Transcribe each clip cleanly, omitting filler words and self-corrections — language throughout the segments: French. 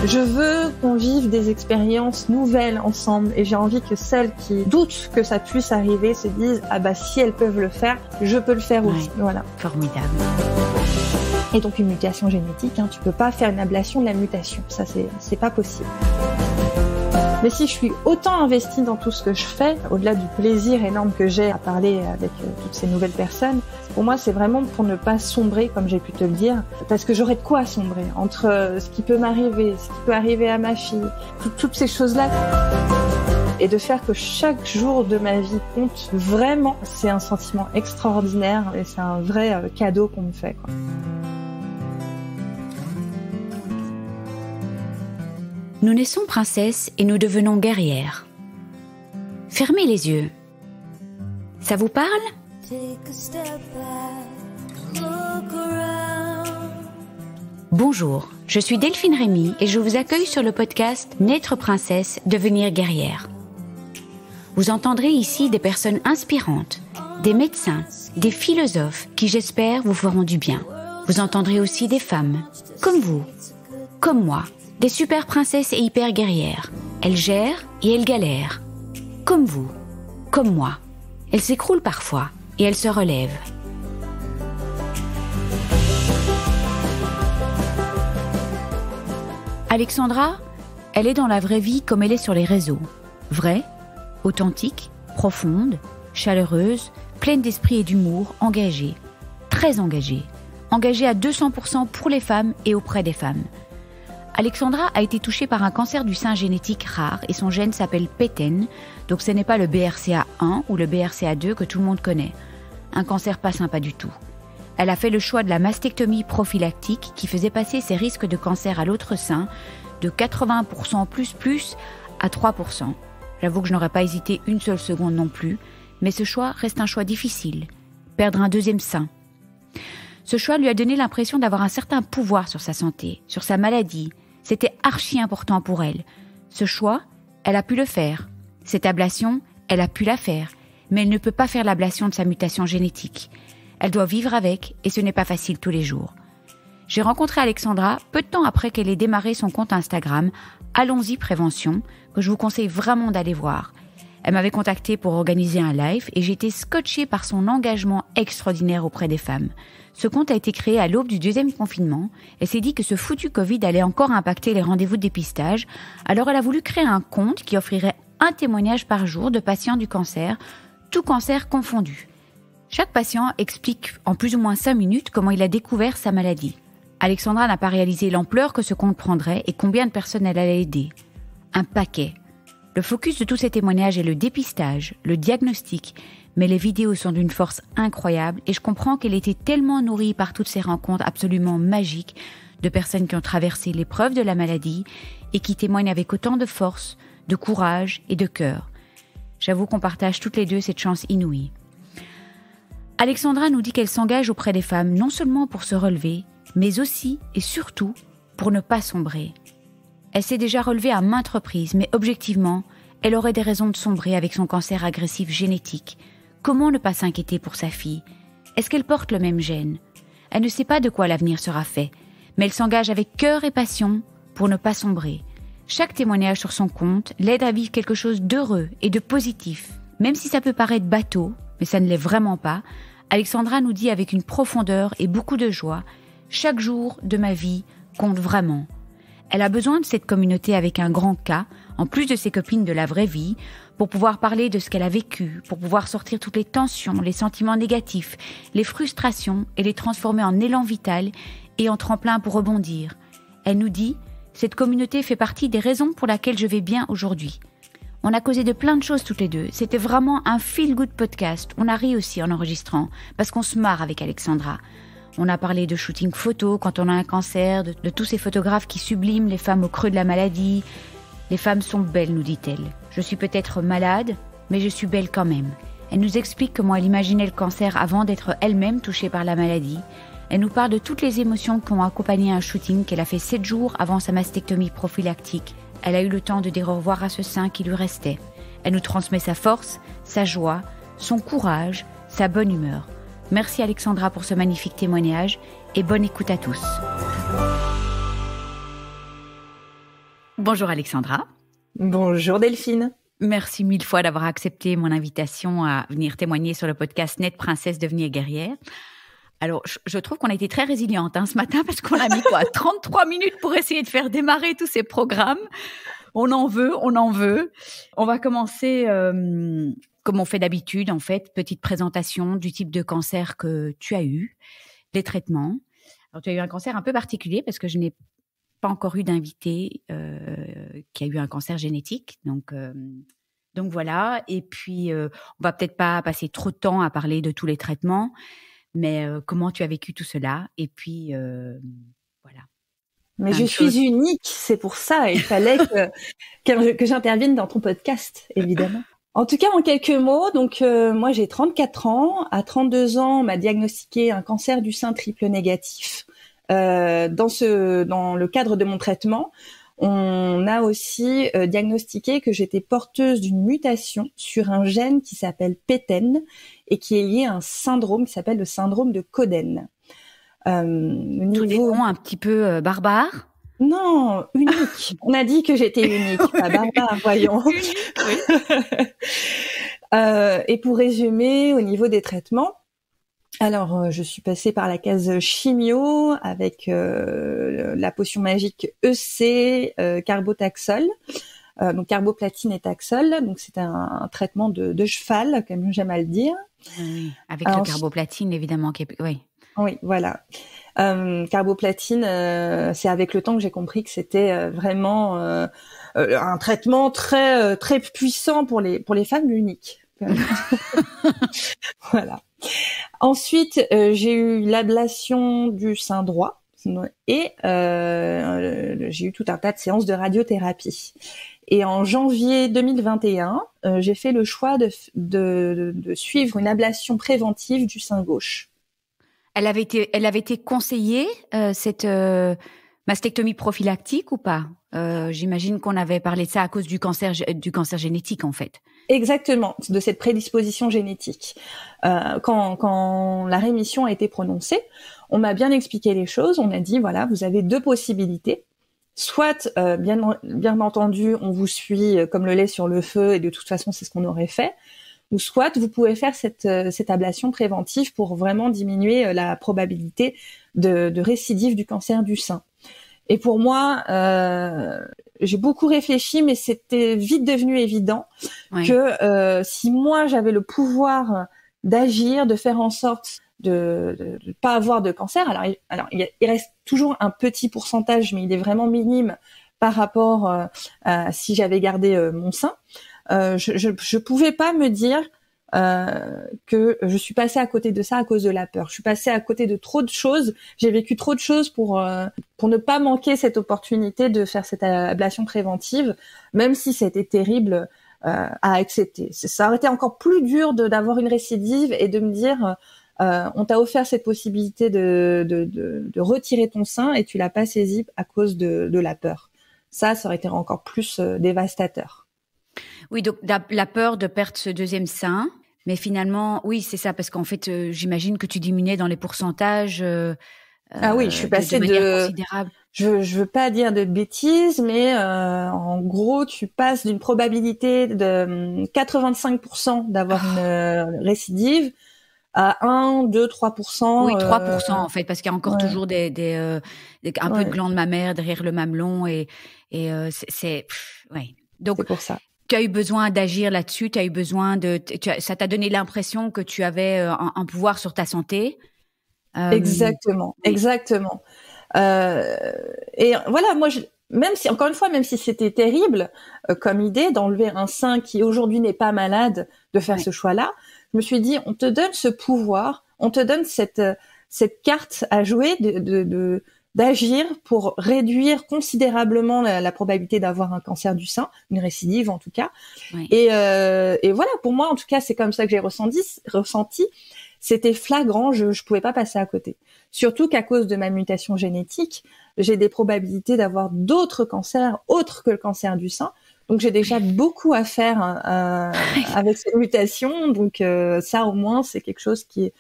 Je veux qu'on vive des expériences nouvelles ensemble et j'ai envie que celles qui doutent que ça puisse arriver se disent « Ah bah si elles peuvent le faire, je peux le faire aussi. » Voilà. Formidable. Et donc une mutation génétique, tu peux pas faire une ablation de la mutation, ça c'est pas possible. Mais si je suis autant investie dans tout ce que je fais, au-delà du plaisir énorme que j'ai à parler avec toutes ces nouvelles personnes, pour moi c'est vraiment pour ne pas sombrer, comme j'ai pu te le dire, parce que j'aurais de quoi sombrer entre ce qui peut m'arriver, ce qui peut arriver à ma fille, toutes ces choses-là. Et de faire que chaque jour de ma vie compte vraiment, c'est un sentiment extraordinaire et c'est un vrai cadeau qu'on me fait, quoi. Nous naissons princesses et nous devenons guerrières. Fermez les yeux. Ça vous parle ? Bonjour, je suis Delphine Rémy et je vous accueille sur le podcast Naître princesse, devenir guerrière. Vous entendrez ici des personnes inspirantes, des médecins, des philosophes qui, j'espère, vous feront du bien. Vous entendrez aussi des femmes, comme vous, comme moi, des super princesses et hyper guerrières. Elles gèrent et elles galèrent. Comme vous, comme moi. Elles s'écroulent parfois et elles se relèvent. Alexandra, elle est dans la vraie vie comme elle est sur les réseaux. Vraie, authentique, profonde, chaleureuse, pleine d'esprit et d'humour, engagée. Très engagée. Engagée à 200% pour les femmes et auprès des femmes. Alexandra a été touchée par un cancer du sein génétique rare et son gène s'appelle PTEN, donc ce n'est pas le BRCA1 ou le BRCA2 que tout le monde connaît. Un cancer pas sympa du tout. Elle a fait le choix de la mastectomie prophylactique qui faisait passer ses risques de cancer à l'autre sein de 80% plus à 3%. J'avoue que je n'aurais pas hésité une seule seconde non plus, mais ce choix reste un choix difficile. Perdre un deuxième sein. Ce choix lui a donné l'impression d'avoir un certain pouvoir sur sa santé, sur sa maladie. C'était archi important pour elle. Ce choix, elle a pu le faire. Cette ablation, elle a pu la faire. Mais elle ne peut pas faire l'ablation de sa mutation génétique. Elle doit vivre avec et ce n'est pas facile tous les jours. J'ai rencontré Alexandra peu de temps après qu'elle ait démarré son compte Instagram Allons-y Prévention, que je vous conseille vraiment d'aller voir. Elle m'avait contactée pour organiser un live et j'ai été scotchée par son engagement extraordinaire auprès des femmes. Ce compte a été créé à l'aube du deuxième confinement. Elle s'est dit que ce foutu Covid allait encore impacter les rendez-vous de dépistage. Alors elle a voulu créer un compte qui offrirait un témoignage par jour de patients du cancer, tout cancer confondu. Chaque patient explique en plus ou moins 5 minutes comment il a découvert sa maladie. Alexandra n'a pas réalisé l'ampleur que ce compte prendrait et combien de personnes elle allait aider. Un paquet. Le focus de tous ces témoignages est le dépistage, le diagnostic, mais les vidéos sont d'une force incroyable et je comprends qu'elle était tellement nourrie par toutes ces rencontres absolument magiques de personnes qui ont traversé l'épreuve de la maladie et qui témoignent avec autant de force, de courage et de cœur. J'avoue qu'on partage toutes les deux cette chance inouïe. Alexandra nous dit qu'elle s'engage auprès des femmes non seulement pour se relever, mais aussi et surtout pour ne pas sombrer. Elle s'est déjà relevée à maintes reprises, mais objectivement, elle aurait des raisons de sombrer avec son cancer agressif génétique. Comment ne pas s'inquiéter pour sa fille ? Est-ce qu'elle porte le même gène ? Elle ne sait pas de quoi l'avenir sera fait, mais elle s'engage avec cœur et passion pour ne pas sombrer. Chaque témoignage sur son compte l'aide à vivre quelque chose d'heureux et de positif. Même si ça peut paraître bateau, mais ça ne l'est vraiment pas, Alexandra nous dit avec une profondeur et beaucoup de joie « Chaque jour de ma vie compte vraiment ». Elle a besoin de cette communauté avec un grand K, en plus de ses copines de la vraie vie, pour pouvoir parler de ce qu'elle a vécu, pour pouvoir sortir toutes les tensions, les sentiments négatifs, les frustrations et les transformer en élan vital et en tremplin pour rebondir. Elle nous dit « Cette communauté fait partie des raisons pour lesquelles je vais bien aujourd'hui ». On a causé de plein de choses toutes les deux. C'était vraiment un feel-good podcast. On a ri aussi en enregistrant, parce qu'on se marre avec Alexandra. On a parlé de shooting photo quand on a un cancer, de tous ces photographes qui subliment les femmes au creux de la maladie. Les femmes sont belles, nous dit-elle. Je suis peut-être malade, mais je suis belle quand même. Elle nous explique comment elle imaginait le cancer avant d'être elle-même touchée par la maladie. Elle nous parle de toutes les émotions qui ont accompagné un shooting qu'elle a fait 7 jours avant sa mastectomie prophylactique. Elle a eu le temps de dire au revoir à ce sein qui lui restait. Elle nous transmet sa force, sa joie, son courage, sa bonne humeur. Merci Alexandra pour ce magnifique témoignage et bonne écoute à tous. Bonjour Alexandra. Bonjour Delphine. Merci mille fois d'avoir accepté mon invitation à venir témoigner sur le podcast Nette Princesse devenir guerrière. Alors, je trouve qu'on a été très résiliente ce matin parce qu'on a mis 33 minutes pour essayer de faire démarrer tous ces programmes. On en veut. On va commencer comme on fait d'habitude, en fait, petite présentation du type de cancer que tu as eu, les traitements. Alors, tu as eu un cancer un peu particulier parce que je n'ai pas encore eu d'invité qui a eu un cancer génétique. Donc voilà. Et puis, on va peut-être pas passer trop de temps à parler de tous les traitements, mais comment tu as vécu tout cela. Et puis, voilà. Mais je suis unique, c'est pour ça. Il fallait que j'intervienne dans ton podcast, évidemment. En tout cas, en quelques mots, donc moi j'ai 34 ans. À 32 ans, on m'a diagnostiqué un cancer du sein triple négatif. Dans le cadre de mon traitement, on a aussi diagnostiqué que j'étais porteuse d'une mutation sur un gène qui s'appelle PTEN et qui est lié à un syndrome qui s'appelle le syndrome de Coden. Tous des noms un petit peu barbares. Non, unique. On a dit que j'étais unique, pas barbare, voyons. Unique, oui. Et pour résumer, au niveau des traitements, alors, je suis passée par la case chimio avec la potion magique EC, carbotaxol, donc carboplatine et taxol. Donc, c'est un traitement de cheval, comme j'aime à le dire. Oui, avec le carboplatine, évidemment. Oui. Oui, voilà. Carboplatine, c'est avec le temps que j'ai compris que c'était vraiment un traitement très très puissant pour les femmes uniques. Voilà. Ensuite, j'ai eu l'ablation du sein droit et j'ai eu tout un tas de séances de radiothérapie. Et en janvier 2021, j'ai fait le choix de suivre une ablation préventive du sein gauche. Elle avait été conseillée, cette mastectomie prophylactique ou pas? J'imagine qu'on avait parlé de ça à cause du cancer génétique, en fait. Exactement, de cette prédisposition génétique. Quand la rémission a été prononcée, on m'a bien expliqué les choses. On a dit, voilà, vous avez deux possibilités. Soit, bien entendu, on vous suit comme le lait sur le feu et de toute façon, c'est ce qu'on aurait fait. Ou soit, vous pouvez faire cette ablation préventive pour vraiment diminuer la probabilité de récidive du cancer du sein. Et pour moi, j'ai beaucoup réfléchi, mais c'était vite devenu évident que si moi j'avais le pouvoir d'agir, de faire en sorte de pas avoir de cancer, alors il reste toujours un petit pourcentage, mais il est vraiment minime par rapport à si j'avais gardé mon sein. Je pouvais pas me dire que je suis passée à côté de ça à cause de la peur. Je suis passée à côté de trop de choses. J'ai vécu trop de choses pour ne pas manquer cette opportunité de faire cette ablation préventive, même si c'était terrible à accepter. Ça aurait été encore plus dur d'avoir une récidive et de me dire on t'a offert cette possibilité de retirer ton sein et tu l'as pas saisi à cause de la peur. Ça aurait été encore plus dévastateur. Oui, donc la peur de perdre ce deuxième sein, mais finalement, oui, c'est ça, parce qu'en fait, j'imagine que tu diminuais dans les pourcentages. Ah oui, je suis passée de manière considérable. Je veux pas dire de bêtises, mais en gros, tu passes d'une probabilité de 85% d'avoir une récidive à 1, 2, 3%. Oui, 3% en fait, parce qu'il y a encore toujours un peu de glandes mammaires derrière le mamelon et ouais. Donc, c'est pour ça. Tu as eu besoin d'agir là-dessus, tu as eu besoin ça t'a donné l'impression que tu avais un pouvoir sur ta santé. Exactement. Et voilà, moi, même si c'était terrible comme idée d'enlever un sein qui aujourd'hui n'est pas malade, de faire ce choix-là, je me suis dit, on te donne ce pouvoir, on te donne cette carte à jouer d'agir pour réduire considérablement la probabilité d'avoir un cancer du sein, une récidive en tout cas. Oui. Et voilà, pour moi en tout cas, c'est comme ça que j'ai ressenti. C'était flagrant, je pouvais pas passer à côté. Surtout qu'à cause de ma mutation génétique, j'ai des probabilités d'avoir d'autres cancers autres que le cancer du sein. Donc j'ai déjà beaucoup à faire avec cette mutation. Donc ça au moins c'est quelque chose qui est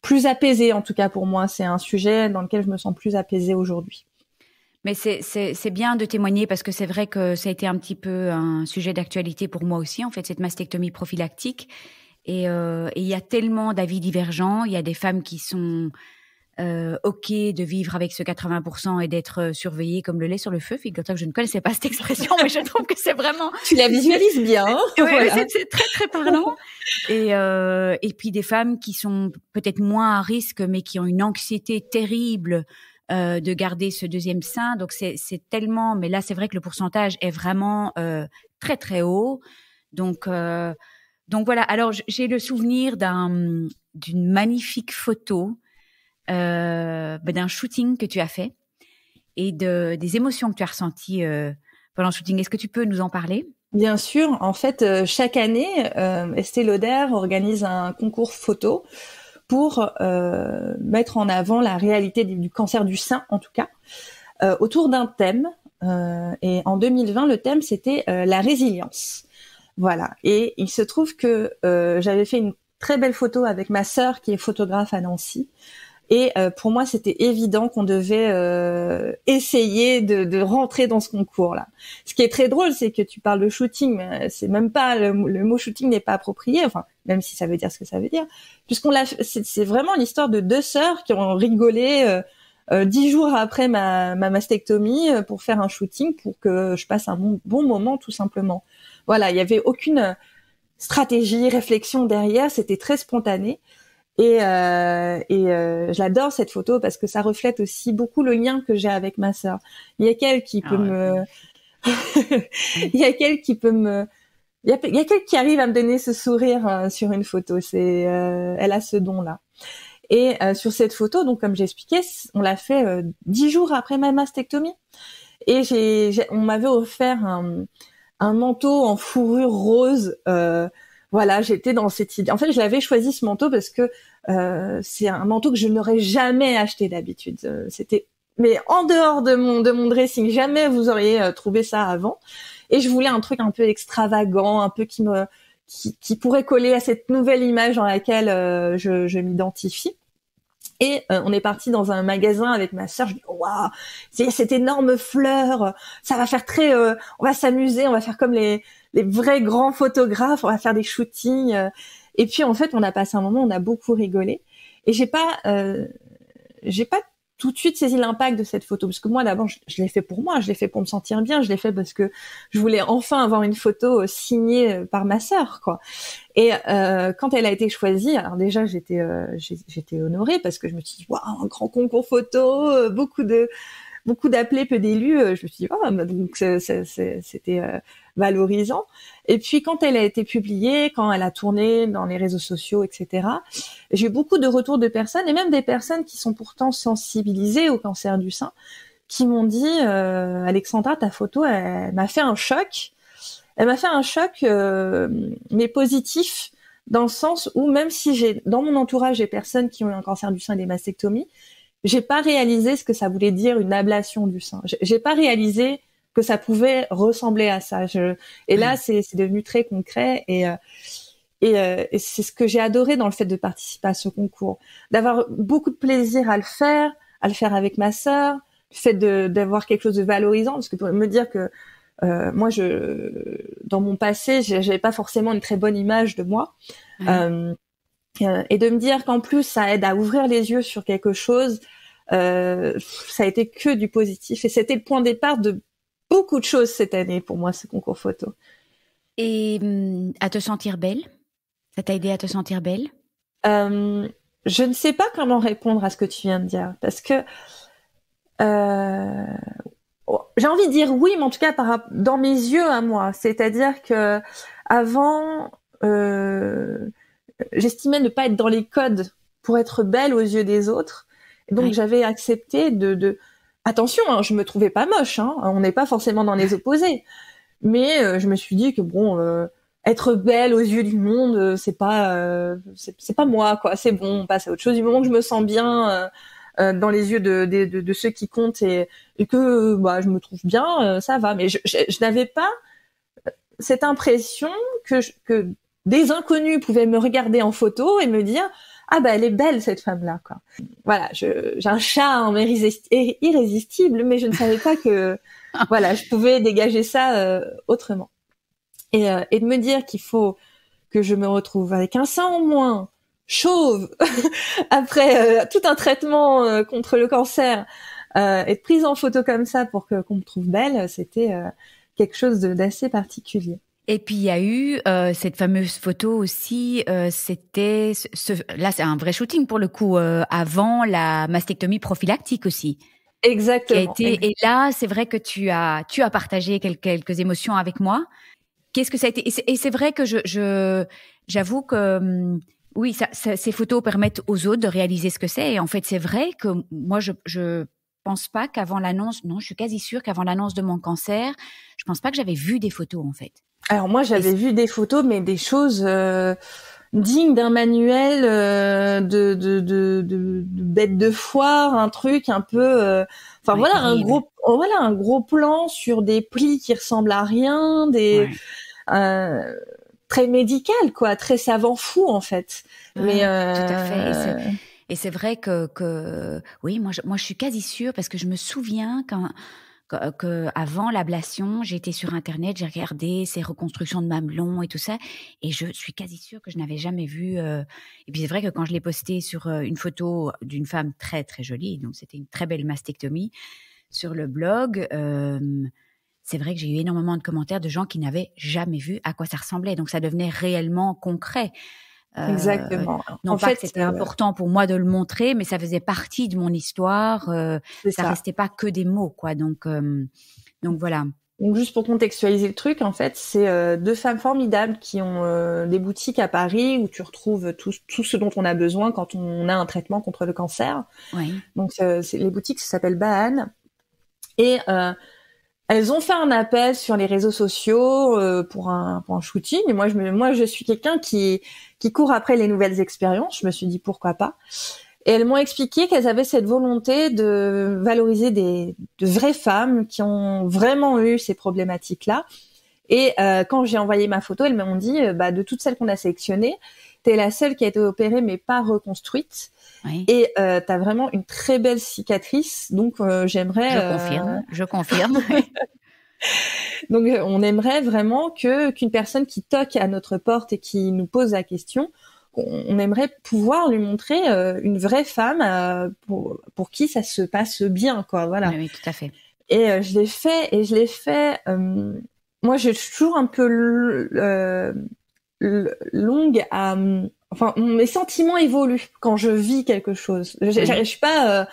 plus apaisé en tout cas pour moi. C'est un sujet dans lequel je me sens plus apaisée aujourd'hui. Mais c'est bien de témoigner parce que c'est vrai que ça a été un petit peu un sujet d'actualité pour moi aussi, en fait, cette mastectomie prophylactique. Et il y a tellement d'avis divergents. Il y a des femmes qui sont OK de vivre avec ce 80% et d'être surveillées comme le lait sur le feu. Figure-toi que je ne connaissais pas cette expression, mais je trouve que c'est vraiment... Tu la visualises bien. Hein, oui, voilà. c'est très, très parlant. Et puis des femmes qui sont peut-être moins à risque, mais qui ont une anxiété terrible de garder ce deuxième sein. Donc c'est tellement... Mais là, c'est vrai que le pourcentage est vraiment très, très haut. Donc voilà. Alors, j'ai le souvenir d'une magnifique photo d'un shooting que tu as fait et des émotions que tu as ressenties pendant le shooting. Est-ce que tu peux nous en parler? Bien sûr. En fait, chaque année, Estée Lauder organise un concours photo pour mettre en avant la réalité du cancer du sein, en tout cas, autour d'un thème. Et en 2020, le thème, c'était la résilience. Voilà. Et il se trouve que j'avais fait une très belle photo avec ma sœur qui est photographe à Nancy. Et pour moi, c'était évident qu'on devait essayer de rentrer dans ce concours-là. Ce qui est très drôle, c'est que tu parles de shooting, mais c'est même pas le mot shooting n'est pas approprié. Enfin, même si ça veut dire ce que ça veut dire, puisqu'on l'a. C'est vraiment l'histoire de deux sœurs qui ont rigolé 10 jours après ma mastectomie pour faire un shooting pour que je passe un bon moment, tout simplement. Voilà, il y avait aucune stratégie, réflexion derrière. C'était très spontané. Et j'adore cette photo parce que ça reflète aussi beaucoup le lien que j'ai avec ma sœur. Il y a qu'elle qui peut il y a qu'elle qui arrive à me donner ce sourire sur une photo. Elle a ce don-là. Et sur cette photo, donc comme j'expliquais, on l'a fait 10 jours après ma mastectomie. Et on m'avait offert un manteau en fourrure rose. Voilà, j'étais dans cette idée. En fait, je l'avais choisi ce manteau parce que c'est un manteau que je n'aurais jamais acheté d'habitude. Mais en dehors de mon dressing, jamais vous auriez trouvé ça avant. Et je voulais un truc un peu extravagant, un peu qui pourrait coller à cette nouvelle image dans laquelle je m'identifie. Et on est parti dans un magasin avec ma sœur. Je dis waouh, c'est cette énorme fleur. Ça va faire très. On va s'amuser. On va faire comme les vrais grands photographes. On va faire des shootings. Et puis en fait, on a passé un moment. On a beaucoup rigolé. Et j'ai pas tout de suite saisi l'impact de cette photo parce que moi d'abord je l'ai fait pour moi, je l'ai fait pour me sentir bien, je l'ai fait parce que je voulais enfin avoir une photo signée par ma sœur quoi. Et quand elle a été choisie, alors déjà j'étais honorée parce que je me suis dit waouh, un grand concours photo, beaucoup d'appelés, peu d'élus. Je me suis dit oh, donc c'était valorisant. Et puis quand elle a été publiée, quand elle a tourné dans les réseaux sociaux, etc., j'ai eu beaucoup de retours de personnes et même des personnes qui sont pourtant sensibilisées au cancer du sein, qui m'ont dit Alexandra, ta photo, elle m'a fait un choc. Elle m'a fait un choc, mais positif, dans le sens où même si dans mon entourage, j'ai personnes qui ont eu un cancer du sein et des mastectomies, j'ai pas réalisé ce que ça voulait dire une ablation du sein. J'ai pas réalisé que ça pouvait ressembler à ça. Et là, c'est devenu très concret et c'est ce que j'ai adoré dans le fait de participer à ce concours, d'avoir beaucoup de plaisir à le faire avec ma sœur, le fait d'avoir quelque chose de valorisant, parce que pour me dire que moi, dans mon passé, j'avais pas forcément une très bonne image de moi. Et de me dire qu'en plus ça aide à ouvrir les yeux sur quelque chose, ça a été que du positif et c'était le point de départ de beaucoup de choses cette année pour moi, ce concours photo. Et à te sentir belle? Ça t'a aidé à te sentir belle? Je ne sais pas comment répondre à ce que tu viens de dire parce que j'ai envie de dire oui, mais en tout cas dans mes yeux à moi, c'est-à-dire que avant j'estimais ne pas être dans les codes pour être belle aux yeux des autres. Et donc, j'avais accepté attention, hein, je me trouvais pas moche, hein, on n'est pas forcément dans les opposés. Mais je me suis dit que bon, être belle aux yeux du monde, c'est pas moi, quoi. C'est bon, on passe à autre chose. Du moment que je me sens bien dans les yeux de ceux qui comptent et que je me trouve bien, ça va. Mais je n'avais pas cette impression que des inconnus pouvaient me regarder en photo et me dire ah bah elle est belle cette femme-là, quoi. Voilà, j'ai un charme irrésistible, mais je ne savais pas que voilà, je pouvais dégager ça autrement. Et de me dire qu'il faut que je me retrouve avec un sein en moins, chauve, après tout un traitement contre le cancer, être prise en photo comme ça pour qu'on me trouve belle, c'était quelque chose d'assez particulier. Et puis il y a eu cette fameuse photo aussi, c'était là c'est un vrai shooting pour le coup, avant la mastectomie prophylactique aussi. Exactement. Et là c'est vrai que tu as partagé quelques émotions avec moi. Qu'est-ce que ça a été? Et c'est vrai que j'avoue que oui, ces photos permettent aux autres de réaliser ce que c'est. Et en fait c'est vrai que moi je pense pas qu'avant l'annonce, non, je suis quasi sûre qu'avant l'annonce de mon cancer, je pense pas que j'avais vu des photos en fait. Alors moi j'avais vu des photos, mais des choses dignes d'un manuel de bête de foire, un truc un peu, enfin Ouais, voilà un gros plan sur des plis qui ressemblent à rien, très médical quoi, très savant fou en fait. Mais tout à fait. Et c'est vrai que oui, moi je suis quasi sûre parce que je me souviens que avant l'ablation, j'étais sur internet, j'ai regardé ces reconstructions de mamelons et tout ça, et je suis quasi sûre que je n'avais jamais vu. Et puis c'est vrai que quand je l'ai posté sur une photo d'une femme très très jolie, donc c'était une très belle mastectomie sur le blog. C'est vrai que j'ai eu énormément de commentaires de gens qui n'avaient jamais vu à quoi ça ressemblait, donc ça devenait réellement concret. Exactement. Non pas que c'était important pour moi de le montrer, mais ça faisait partie de mon histoire. Ça restait pas que des mots, quoi. Donc voilà. Donc juste pour contextualiser le truc, en fait, c'est deux femmes formidables qui ont des boutiques à Paris où tu retrouves tout ce dont on a besoin quand on a un traitement contre le cancer. Oui. Donc les boutiques, ça s'appelle Bahan. Et elles ont fait un appel sur les réseaux sociaux pour un shooting. Et moi, je suis quelqu'un qui court après les nouvelles expériences. Je me suis dit pourquoi pas. Et elles m'ont expliqué qu'elles avaient cette volonté de valoriser de vraies femmes qui ont vraiment eu ces problématiques-là. Et quand j'ai envoyé ma photo, elles m'ont dit de toutes celles qu'on a sélectionnées, t'es la seule qui a été opérée mais pas reconstruite. Oui. Et t'as vraiment une très belle cicatrice, donc j'aimerais. Je confirme. Donc on aimerait vraiment qu'une personne qui toque à notre porte et qui nous pose la question, on aimerait pouvoir lui montrer une vraie femme pour qui ça se passe bien, quoi. Voilà. Oui, tout à fait. Et je l'ai fait. Moi, je suis toujours un peu longue à. Enfin, mes sentiments évoluent quand je vis quelque chose. Je suis pas,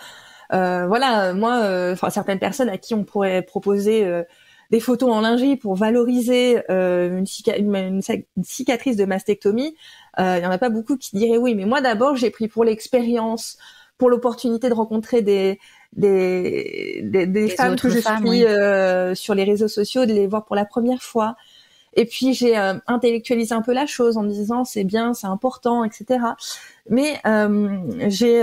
voilà, moi, certaines personnes à qui on pourrait proposer des photos en lingerie pour valoriser une cicatrice de mastectomie, il y en a pas beaucoup qui diraient oui. Mais moi, d'abord, j'ai pris pour l'expérience, pour l'opportunité de rencontrer des femmes que je suis sur les réseaux sociaux, de les voir pour la première fois. Et puis j'ai intellectualisé un peu la chose en me disant c'est bien, c'est important, etc. Mais j'ai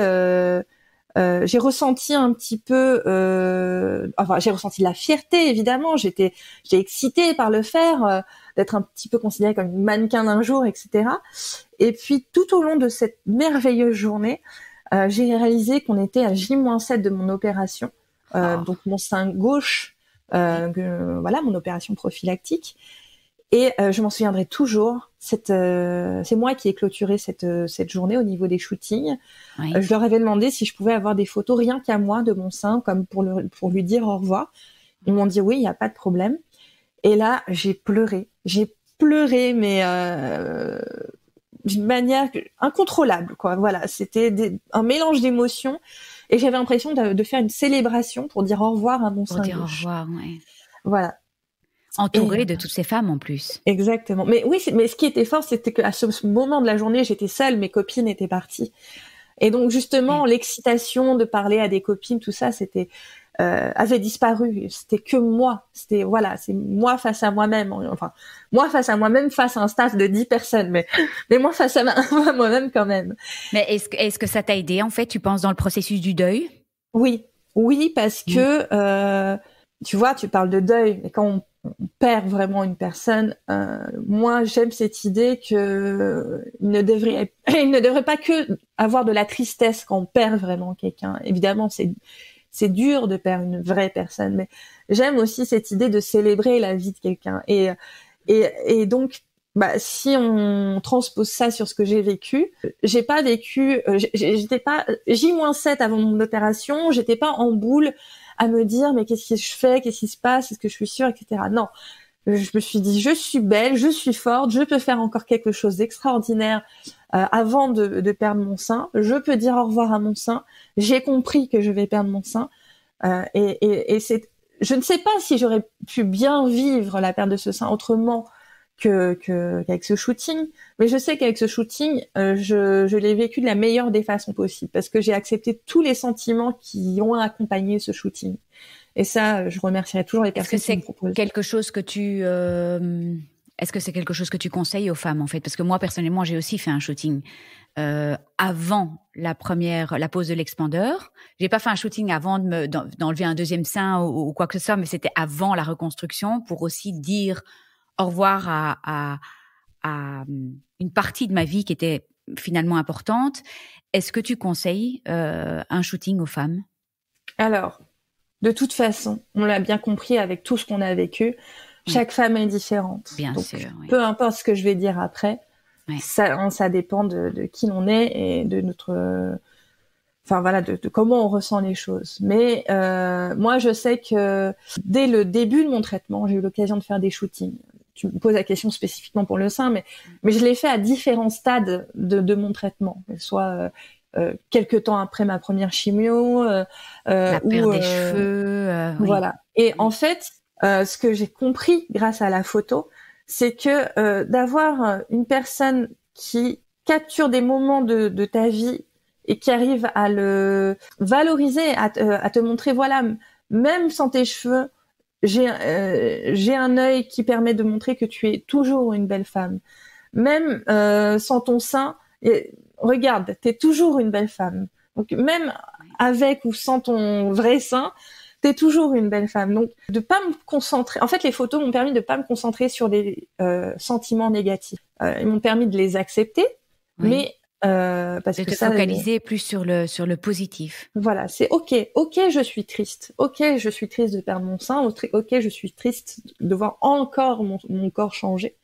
ressenti un petit peu, j'ai ressenti de la fierté évidemment. J'étais excitée par le faire, d'être un petit peu considérée comme une mannequin d'un jour, etc. Et puis tout au long de cette merveilleuse journée, j'ai réalisé qu'on était à J-7 de mon opération, donc mon sein gauche, voilà, mon opération prophylactique. Et je m'en souviendrai toujours. C'est moi qui ai clôturé cette journée au niveau des shootings. Oui. Je leur avais demandé si je pouvais avoir des photos rien qu'à moi de mon sein, comme pour lui dire au revoir. Ils m'ont dit oui, il n'y a pas de problème. Et là, j'ai pleuré, mais d'une manière incontrôlable, quoi. Voilà, c'était un mélange d'émotions, et j'avais l'impression de faire une célébration pour dire au revoir à mon sein gauche. Pour dire au revoir, ouais. Voilà. Entourée de toutes ces femmes en plus. Exactement. Mais oui, mais ce qui était fort, c'était qu'à ce moment de la journée, j'étais seule, mes copines étaient parties. Et donc justement, l'excitation de parler à des copines, tout ça, avait disparu. C'était que moi. C'est moi face à moi-même. Enfin, moi face à moi-même, face à un staff de 10 personnes. Mais moi face à moi-même quand même. Mais est-ce que ça t'a aidé, en fait, tu penses, dans le processus du deuil? Oui, parce que, tu vois, tu parles de deuil, mais quand on perd vraiment une personne, moi j'aime cette idée que il ne devrait pas que avoir de la tristesse quand on perd vraiment quelqu'un. Évidemment, c'est dur de perdre une vraie personne, mais j'aime aussi cette idée de célébrer la vie de quelqu'un. Et donc, si on transpose ça sur ce que j'ai vécu, j'étais pas J-7 avant mon opération, j'étais pas en boule à me dire mais qu'est-ce que je fais, qu'est-ce qui se passe, est-ce que je suis sûre, etc. Non, je me suis dit je suis belle, je suis forte, je peux faire encore quelque chose d'extraordinaire avant de perdre mon sein. Je peux dire au revoir à mon sein. J'ai compris que je vais perdre mon sein et je ne sais pas si j'aurais pu bien vivre la perte de ce sein autrement qu'avec ce shooting, mais je sais qu'avec ce shooting, je l'ai vécu de la meilleure des façons possibles parce que j'ai accepté tous les sentiments qui ont accompagné ce shooting. Et ça, je remercierai toujours les personnes qui me proposent. Est-ce que c'est quelque chose que tu conseilles aux femmes en fait? Parce que moi personnellement, j'ai aussi fait un shooting avant la pose de l'expandeur. J'ai pas fait un shooting avant d'enlever un deuxième sein ou quoi que ce soit, mais c'était avant la reconstruction pour aussi dire au revoir à une partie de ma vie qui était finalement importante. Est-ce que tu conseilles un shooting aux femmes? Alors, de toute façon, on l'a bien compris avec tout ce qu'on a vécu, chaque femme est différente. Bien Donc, sûr. Oui. Peu importe ce que je vais dire après, ça dépend de qui l'on est et de notre... de comment on ressent les choses. Mais moi, je sais que dès le début de mon traitement, j'ai eu l'occasion de faire des shootings. Tu me poses la question spécifiquement pour le sein, mais je l'ai fait à différents stades de mon traitement, soit quelques temps après ma première chimio, la perte des cheveux, voilà. Et en fait, ce que j'ai compris grâce à la photo, c'est que d'avoir une personne qui capture des moments de ta vie et qui arrive à le valoriser, à te montrer, voilà, même sans tes cheveux, j'ai un œil qui permet de montrer que tu es toujours une belle femme. Même sans ton sein, regarde, t'es toujours une belle femme. Donc même avec ou sans ton vrai sein, t'es toujours une belle femme. Donc de pas me concentrer. En fait, les photos m'ont permis de pas me concentrer sur des sentiments négatifs. Ils m'ont permis de les accepter, mais parce de que te focaliser plus sur le positif. Voilà, c'est ok, je suis triste, ok, je suis triste de perdre mon sein, ok, je suis triste de voir encore mon corps changer,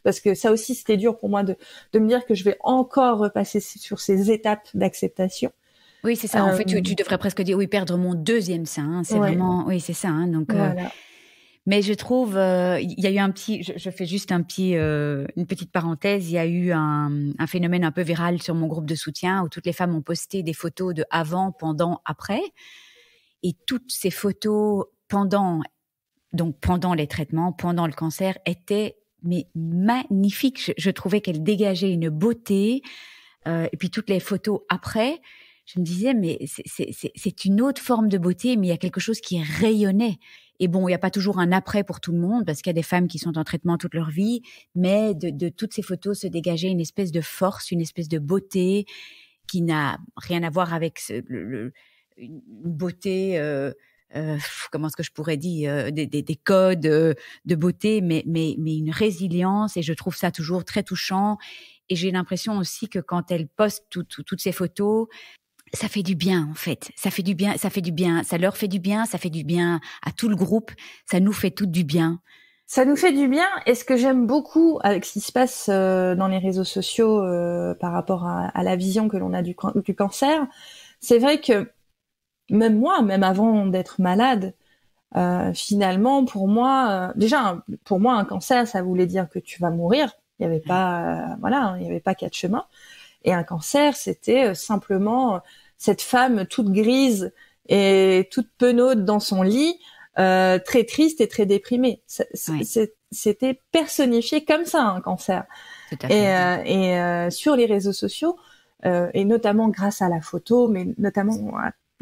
parce que ça aussi c'était dur pour moi de me dire que je vais encore repasser sur ces étapes d'acceptation. Oui, c'est ça. En fait, tu devrais presque dire oui, perdre mon deuxième sein. Hein, c'est vraiment, oui, c'est ça. Hein, donc. Voilà. Mais je trouve, il y a eu je fais juste une petite parenthèse. Il y a eu un phénomène un peu viral sur mon groupe de soutien où toutes les femmes ont posté des photos de avant, pendant, après. Et toutes ces photos pendant les traitements, pendant le cancer, étaient magnifiques. Je trouvais qu'elles dégageaient une beauté. Et puis toutes les photos après, je me disais, mais c'est une autre forme de beauté, mais il y a quelque chose qui rayonnait. Et bon, il n'y a pas toujours un après pour tout le monde, parce qu'il y a des femmes qui sont en traitement toute leur vie, mais de toutes ces photos se dégageait une espèce de force, une espèce de beauté qui n'a rien à voir avec une beauté, comment est-ce que je pourrais dire, des codes de beauté, mais une résilience, et je trouve ça toujours très touchant. Et j'ai l'impression aussi que quand elle poste toutes ces photos, ça fait du bien, en fait. Ça fait du bien. Ça leur fait du bien. Ça fait du bien à tout le groupe. Ça nous fait tout du bien. Ça nous fait du bien. Et ce que j'aime beaucoup avec ce qui se passe dans les réseaux sociaux par rapport à la vision que l'on a du cancer, c'est vrai que même moi, même avant d'être malade, finalement, pour moi, un cancer, ça voulait dire que tu vas mourir. Il n'y avait pas, il n'y avait pas quatre chemins. Et un cancer, c'était simplement cette femme toute grise et toute penaude dans son lit, très triste et très déprimée. C'était personnifié comme ça, un cancer. Tout à fait. Et sur les réseaux sociaux, et notamment grâce à la photo, mais notamment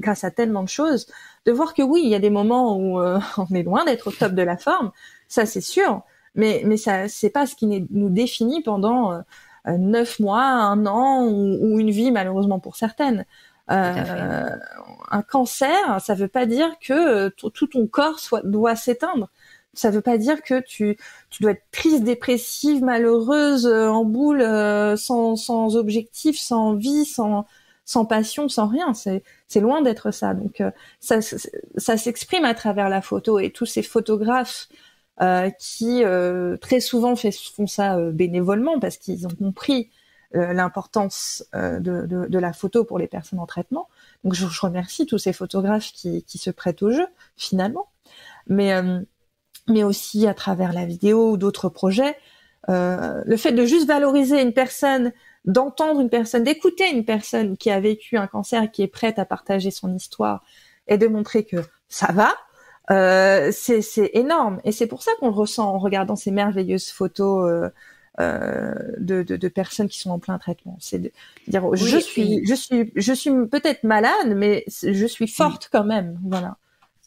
grâce à tellement de choses, de voir que oui, il y a des moments où on est loin d'être au top de la forme, ça c'est sûr, mais ça c'est pas ce qui nous définit pendant 9 mois, 1 an ou une vie malheureusement pour certaines. Un cancer, ça veut pas dire que tout ton corps doit s'éteindre. Ça veut pas dire que tu dois être triste, dépressive, malheureuse, en boule, sans objectif, sans vie, sans passion, sans rien. C'est loin d'être ça. Donc ça s'exprime à travers la photo, et tous ces photographes qui très souvent font ça bénévolement parce qu'ils ont compris l'importance de la photo pour les personnes en traitement. Donc je remercie tous ces photographes qui se prêtent au jeu finalement, mais aussi à travers la vidéo ou d'autres projets. Le fait de juste valoriser une personne, d'entendre une personne, d'écouter une personne qui a vécu un cancer, qui est prête à partager son histoire et de montrer que ça va, c'est énorme. Et c'est pour ça qu'on le ressent en regardant ces merveilleuses photos de personnes qui sont en plein traitement. C'est de dire oui, je suis peut-être malade, mais je suis forte quand même. Voilà.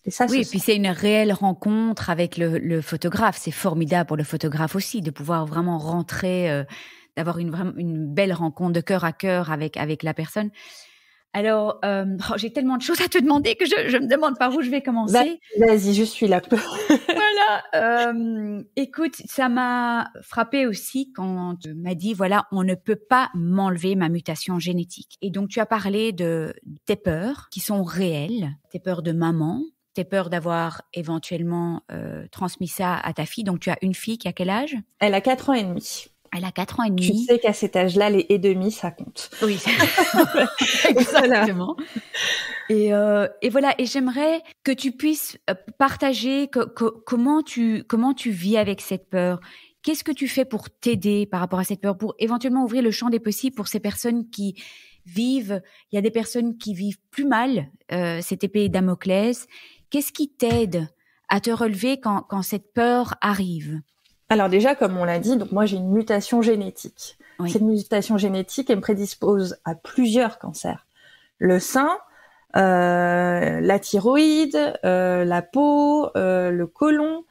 Et ça, oui, et puis c'est une réelle rencontre avec le photographe. C'est formidable pour le photographe aussi de pouvoir vraiment rentrer, d'avoir une belle rencontre de cœur à cœur avec la personne. Alors, j'ai tellement de choses à te demander que je me demande par où je vais commencer. Vas-y, je suis là. Voilà. Écoute, ça m'a frappé aussi quand tu m'as dit, voilà, on ne peut pas m'enlever ma mutation génétique. Et donc, tu as parlé de tes peurs qui sont réelles, tes peurs de maman, tes peurs d'avoir éventuellement transmis ça à ta fille. Donc, tu as une fille qui a quel âge ? Elle a 4 ans et demi. Elle a 4 ans et demi. Tu sais qu'à cet âge-là, les et demi, ça compte. Oui, exactement. Et voilà. Et j'aimerais que tu puisses partager comment tu vis avec cette peur. Qu'est-ce que tu fais pour t'aider par rapport à cette peur, pour éventuellement ouvrir le champ des possibles pour ces personnes qui vivent. Il y a des personnes qui vivent plus mal cette épée Damoclès. Qu'est-ce qui t'aide à te relever quand cette peur arrive ? Alors déjà, comme on l'a dit, donc moi j'ai une mutation génétique. Oui. Cette mutation génétique, elle me prédispose à plusieurs cancers. Le sein, la thyroïde, la peau, le côlon,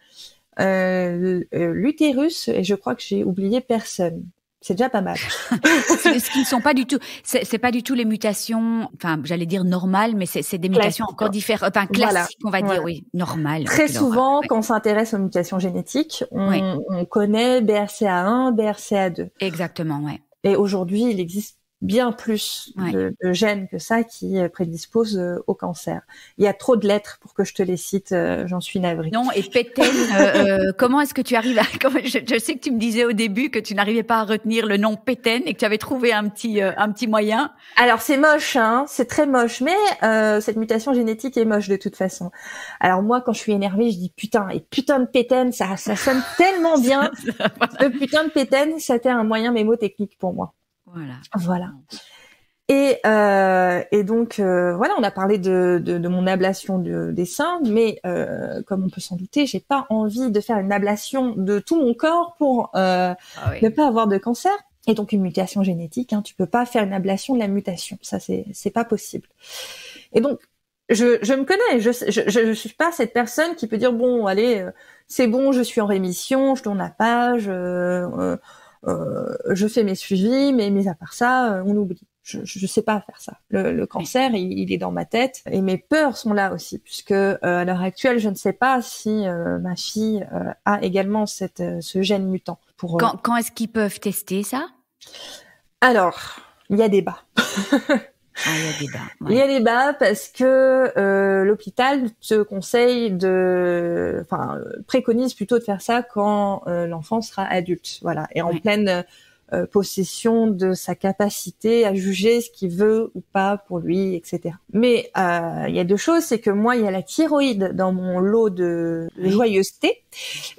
l'utérus, et je crois que j'ai oublié personne. C'est déjà pas mal. Ce qui ne sont pas du tout, c'est pas du tout les mutations, enfin, j'allais dire normales, mais c'est des mutations encore différentes, enfin, classiques, on va dire, oui, normales. Très souvent, quand on s'intéresse aux mutations génétiques, on connaît BRCA1, BRCA2. Exactement, ouais. Et aujourd'hui, il existe bien plus de gènes que ça qui prédisposent au cancer. Il y a trop de lettres pour que je te les cite, j'en suis navrée. Non, et Péten, comment est-ce que tu arrives à... Je sais que tu me disais au début que tu n'arrivais pas à retenir le nom Péten et que tu avais trouvé un petit moyen. Alors c'est moche, hein, c'est très moche, mais cette mutation génétique est moche de toute façon. Alors moi, quand je suis énervée, je dis putain, et putain de Péten, ça sonne tellement bien. Le putain de Péten, c'était un moyen mémotechnique pour moi. Voilà. Et donc voilà, on a parlé de mon ablation des seins, mais comme on peut s'en douter, j'ai pas envie de faire une ablation de tout mon corps pour ne pas avoir de cancer. Et donc une mutation génétique, hein, tu peux pas faire une ablation de la mutation, ça c'est pas possible. Et donc je me connais, je suis pas cette personne qui peut dire bon allez c'est bon, je suis en rémission, je tourne la page. Je fais mes suivis, mais mis à part ça, on oublie. Je sais pas faire ça. Le cancer, il est dans ma tête et mes peurs sont là aussi, puisque à l'heure actuelle, je ne sais pas si ma fille a également ce gène mutant. Quand est-ce qu'ils peuvent tester ça ? Alors, il y a débat. Il y a débat. Ouais. Il y a débat parce que l'hôpital te conseille préconise plutôt de faire ça quand l'enfant sera adulte, voilà, et en pleine possession de sa capacité à juger ce qu'il veut ou pas pour lui, etc. Mais il y a deux choses, c'est que moi, il y a la thyroïde dans mon lot de joyeuseté,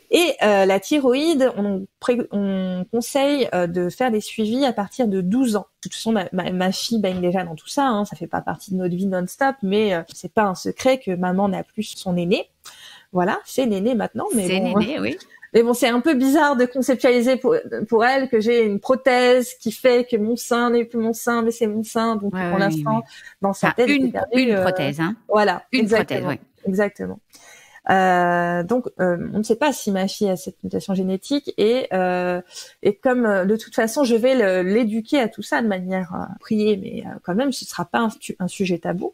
et la thyroïde, on conseille de faire des suivis à partir de 12 ans. De toute façon, ma fille baigne déjà dans tout ça, hein, ça fait pas partie de notre vie non-stop, mais c'est pas un secret que maman n'a plus son aîné. Voilà, c'est l'aîné maintenant, mais c'est bon, l'aîné, oui. Mais bon, c'est un peu bizarre de conceptualiser pour elle que j'ai une prothèse qui fait que mon sein n'est plus mon sein, mais c'est mon sein. Donc pour l'instant, dans sa tête, une prothèse, hein. Voilà, une prothèse, oui. Exactement. Donc on ne sait pas si ma fille a cette mutation génétique et comme de toute façon je vais l'éduquer à tout ça de manière priée, mais quand même ce sera pas un sujet tabou.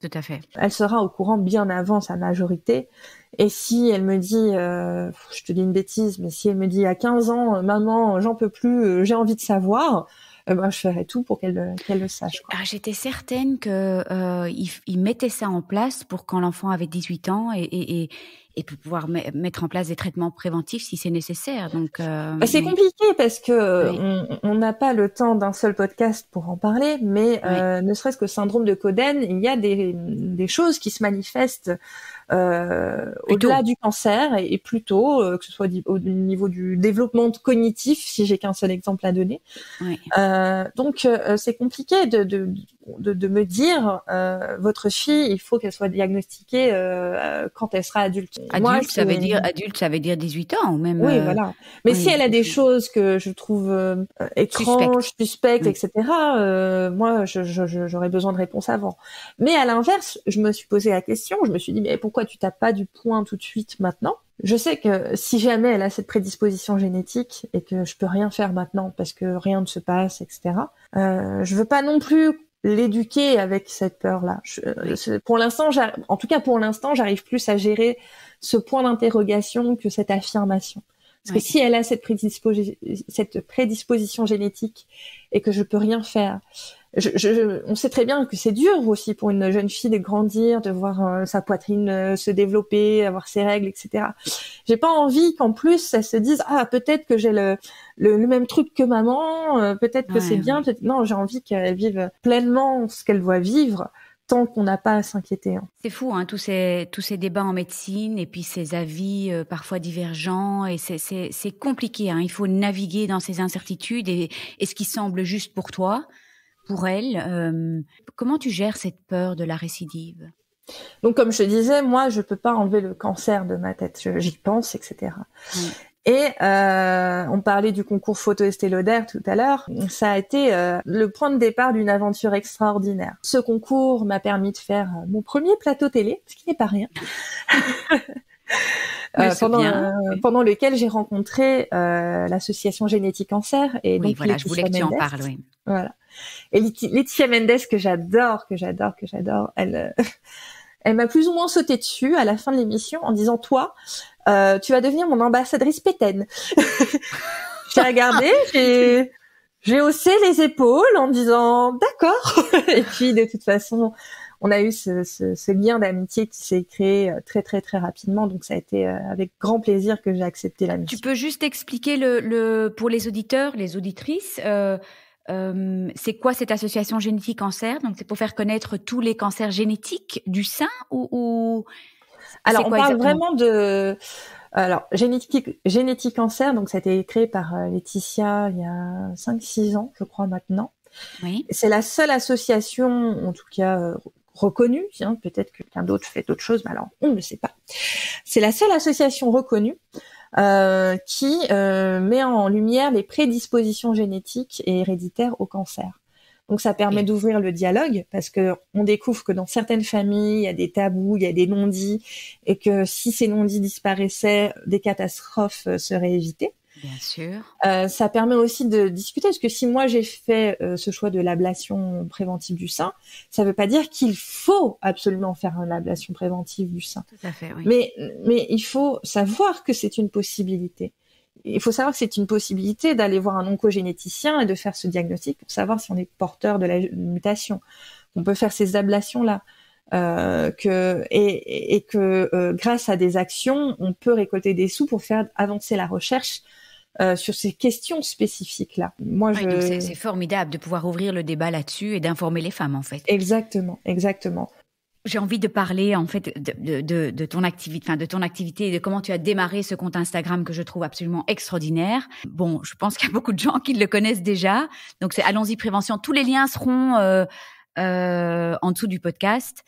Tout à fait. Elle sera au courant bien avant sa majorité Et si elle me dit, je te dis une bêtise, mais si elle me dit à 15 ans, maman, j'en peux plus, j'ai envie de savoir, ben, je ferai tout pour qu'elle le sache, quoi. Alors, j'étais certaine que il mettait ça en place pour quand l'enfant avait 18 ans et pour pouvoir mettre en place des traitements préventifs si c'est nécessaire. Donc, c'est compliqué parce que oui. on n'a pas le temps d'un seul podcast pour en parler, mais ne serait-ce que syndrome de Coden, il y a des choses qui se manifestent au-delà du cancer et plus tôt, que ce soit au niveau du développement cognitif, si j'ai qu'un seul exemple à donner. Oui. Donc c'est compliqué de me dire votre fille, il faut qu'elle soit diagnostiquée quand elle sera adulte. Adulte, ça veut dire 18 ans ou même. Oui, voilà. Mais si elle a des choses que je trouve étranges, suspectes, etc. Moi, j'aurais besoin de réponses avant. Mais à l'inverse, je me suis posé la question. Je me suis dit, mais pourquoi tu tapes pas du poing tout de suite maintenant? Je sais que si jamais elle a cette prédisposition génétique et que je peux rien faire maintenant parce que rien ne se passe, etc. Je veux pas non plus l'éduquer avec cette peur-là. Pour l'instant, en tout cas pour l'instant, j'arrive plus à gérer ce point d'interrogation que cette affirmation. Parce que si elle a cette prédisposition génétique et que je peux rien faire, on sait très bien que c'est dur aussi pour une jeune fille de grandir, de voir sa poitrine se développer, avoir ses règles, etc. J'ai pas envie qu'en plus elle se dise peut-être que j'ai le même truc que maman, peut-être que c'est bien. Non, j'ai envie qu'elle vive pleinement ce qu'elle doit vivre. Tant qu'on n'a pas à s'inquiéter. C'est fou, tous ces débats en médecine et puis ces avis parfois divergents et c'est compliqué. Il faut naviguer dans ces incertitudes et ce qui semble juste pour toi, pour elle. Comment tu gères cette peur de la récidive? Donc, comme je te disais, moi, je peux pas enlever le cancer de ma tête. J'y pense, etc. Et on parlait du concours photo Estée Lauder tout à l'heure. Ça a été le point de départ d'une aventure extraordinaire. Ce concours m'a permis de faire mon premier plateau télé, ce qui n'est pas rien. Pendant lequel j'ai rencontré l'association Génétique Cancer et donc voilà, je voulais que tu en parles. Oui. Voilà. Et Laetitia Mendes que j'adore, elle m'a plus ou moins sauté dessus à la fin de l'émission en disant toi, tu vas devenir mon ambassadrice Pétaine. J'ai regardé, j'ai haussé les épaules en disant d'accord. Et puis de toute façon, on a eu ce lien d'amitié qui s'est créé très très très rapidement. Donc ça a été avec grand plaisir que j'ai accepté la mission. Tu peux juste expliquer pour les auditeurs, les auditrices. C'est quoi cette association Génétique Cancer? Donc c'est pour faire connaître tous les cancers génétiques du sein ou... Alors on parle vraiment de Génétique Cancer, donc ça a été créé par Laetitia il y a 5-6 ans, je crois maintenant. Oui. C'est la seule association, en tout cas reconnue, peut-être que quelqu'un d'autre fait d'autres choses, mais alors on ne le sait pas. C'est la seule association reconnue qui met en lumière les prédispositions génétiques et héréditaires au cancer. Donc ça permet d'ouvrir le dialogue parce que on découvre que dans certaines familles, il y a des tabous, il y a des non-dits et que si ces non-dits disparaissaient, des catastrophes seraient évitées. Bien sûr. Ça permet aussi de discuter parce que si moi j'ai fait ce choix de l'ablation préventive du sein, ça veut pas dire qu'il faut absolument faire une ablation préventive du sein. Tout à fait, oui. Mais il faut savoir que c'est une possibilité. Il faut savoir que c'est une possibilité d'aller voir un oncogénéticien et de faire ce diagnostic pour savoir si on est porteur de la mutation. On peut faire ces ablations-là. Que grâce à des actions, on peut récolter des sous pour faire avancer la recherche sur ces questions spécifiques-là. Donc c'est formidable de pouvoir ouvrir le débat là-dessus et d'informer les femmes, en fait. Exactement. J'ai envie de parler en fait de ton activité et de comment tu as démarré ce compte Instagram que je trouve absolument extraordinaire. Bon, je pense qu'il y a beaucoup de gens qui le connaissent déjà. Donc c'est Allons-y Prévention. Tous les liens seront en dessous du podcast.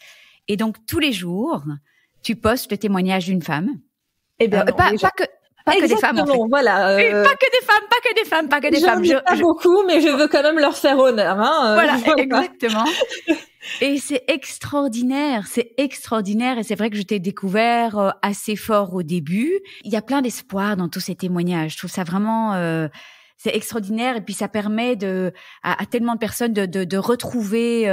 Et donc tous les jours, tu postes le témoignage d'une femme. Eh bien, pas que des femmes, en fait. Voilà. Pas que des femmes. J'en ai pas beaucoup, mais je veux quand même leur faire honneur. Voilà, exactement. Et c'est extraordinaire. Et c'est vrai que je t'ai découvert assez fort au début. Il y a plein d'espoir dans tous ces témoignages. Je trouve ça vraiment c'est extraordinaire et puis ça permet à tellement de personnes de retrouver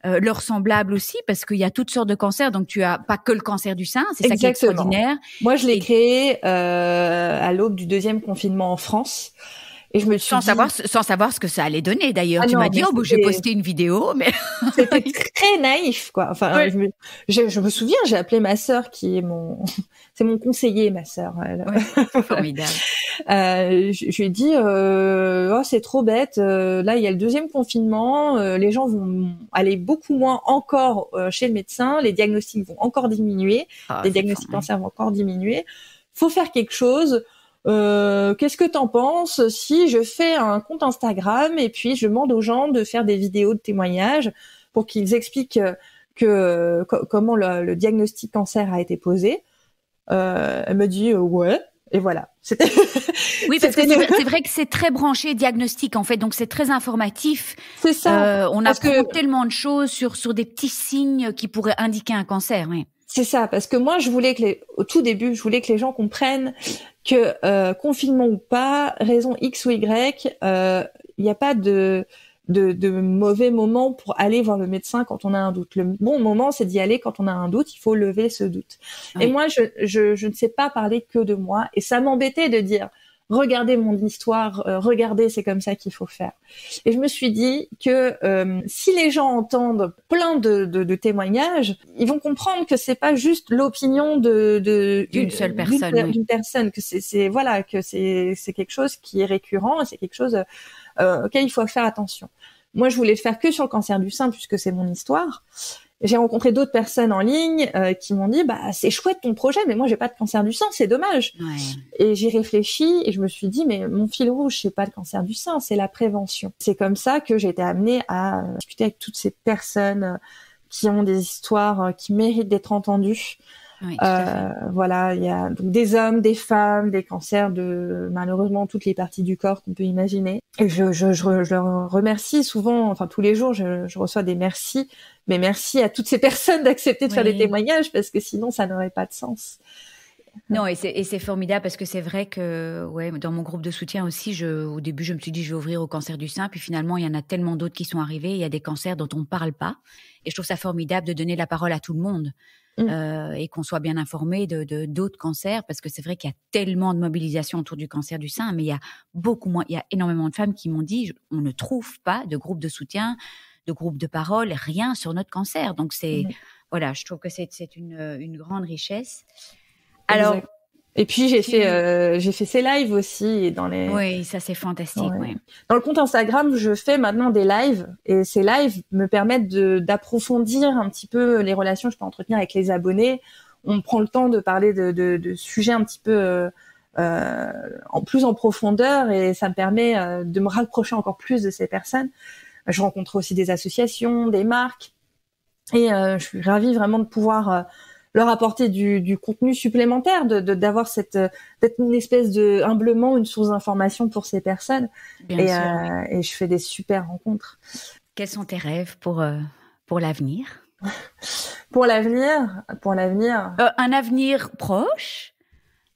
leurs semblables aussi parce qu'il y a toutes sortes de cancers, donc tu as pas que le cancer du sein, c'est ça qui est extraordinaire. Moi, je l'ai créé à l'aube du deuxième confinement en France. Et je me suis sans savoir ce que ça allait donner d'ailleurs. Tu m'as dit j'ai posté une vidéo, mais c'était très naïf quoi. Enfin, oui. je me souviens, j'ai appelé ma sœur qui est c'est mon conseiller, ma sœur. Ouais, formidable. Je lui ai dit oh c'est trop bête. Là il y a le deuxième confinement, les gens vont aller beaucoup moins encore chez le médecin, les diagnostics vont encore diminuer, les diagnostics cancer vont encore diminuer. Faut faire quelque chose. Qu'est-ce que t'en penses si je fais un compte Instagram et puis je demande aux gens de faire des vidéos de témoignages pour qu'ils expliquent comment le diagnostic cancer a été posé. Elle me dit ouais, et voilà. Oui, parce que c'est vrai que c'est très branché diagnostic en fait, donc c'est très informatif. C'est ça. On apprend tellement de choses sur des petits signes qui pourraient indiquer un cancer. Oui. C'est ça, parce que moi je voulais au tout début, je voulais que les gens comprennent que confinement ou pas, raison X ou Y, il n'y a pas de mauvais moment pour aller voir le médecin quand on a un doute. Le bon moment, c'est d'y aller quand on a un doute, il faut lever ce doute. Oui. Et moi, je ne sais pas parler que de moi, et ça m'embêtait de dire regardez mon histoire, regardez, c'est comme ça qu'il faut faire. Et je me suis dit que si les gens entendent plein de témoignages, ils vont comprendre que c'est pas juste l'opinion d'une seule personne, d'une personne, que c'est voilà, que c'est quelque chose qui est récurrent, et c'est quelque chose auquel il faut faire attention. Moi, je voulais le faire que sur le cancer du sein puisque c'est mon histoire. J'ai rencontré d'autres personnes en ligne qui m'ont dit c'est chouette ton projet, mais moi j'ai pas de cancer du sein, c'est dommage. Ouais. Et j'ai réfléchi et je me suis dit mais mon fil rouge c'est pas le cancer du sein, c'est la prévention. C'est comme ça que j'ai été amenée à discuter avec toutes ces personnes qui ont des histoires qui méritent d'être entendues. Oui, tout à fait. Voilà, il y a donc des hommes, des femmes, des cancers de malheureusement toutes les parties du corps qu'on peut imaginer. Et je leur remercie souvent, enfin tous les jours, je reçois des merci, mais merci à toutes ces personnes d'accepter de faire des témoignages parce que sinon ça n'aurait pas de sens. Non, et c'est formidable parce que c'est vrai que dans mon groupe de soutien aussi, au début je me suis dit je vais ouvrir au cancer du sein, puis finalement il y en a tellement d'autres qui sont arrivés, il y a des cancers dont on ne parle pas, et je trouve ça formidable de donner la parole à tout le monde. Et qu'on soit bien informé de d'autres cancers, parce que c'est vrai qu'il y a tellement de mobilisation autour du cancer du sein, mais il y a beaucoup moins, il y a énormément de femmes qui m'ont dit on ne trouve pas de groupe de soutien, de groupe de parole, rien sur notre cancer. Donc voilà, je trouve que c'est une grande richesse. Alors, et puis j'ai fait ces lives aussi dans les. Oui, ça c'est fantastique. Ouais. Dans le compte Instagram, je fais maintenant des lives et ces lives me permettent d'approfondir un petit peu les relations que je peux entretenir avec les abonnés. On prend le temps de parler de sujets un petit peu plus en profondeur et ça me permet de me rapprocher encore plus de ces personnes. Je rencontre aussi des associations, des marques et je suis ravie vraiment de pouvoir leur apporter du contenu supplémentaire, d'avoir d'être une espèce de humblement une source d'information pour ces personnes. Bien sûr. Et je fais des super rencontres. Quels sont tes rêves pour l'avenir? Pour l'avenir, un avenir proche,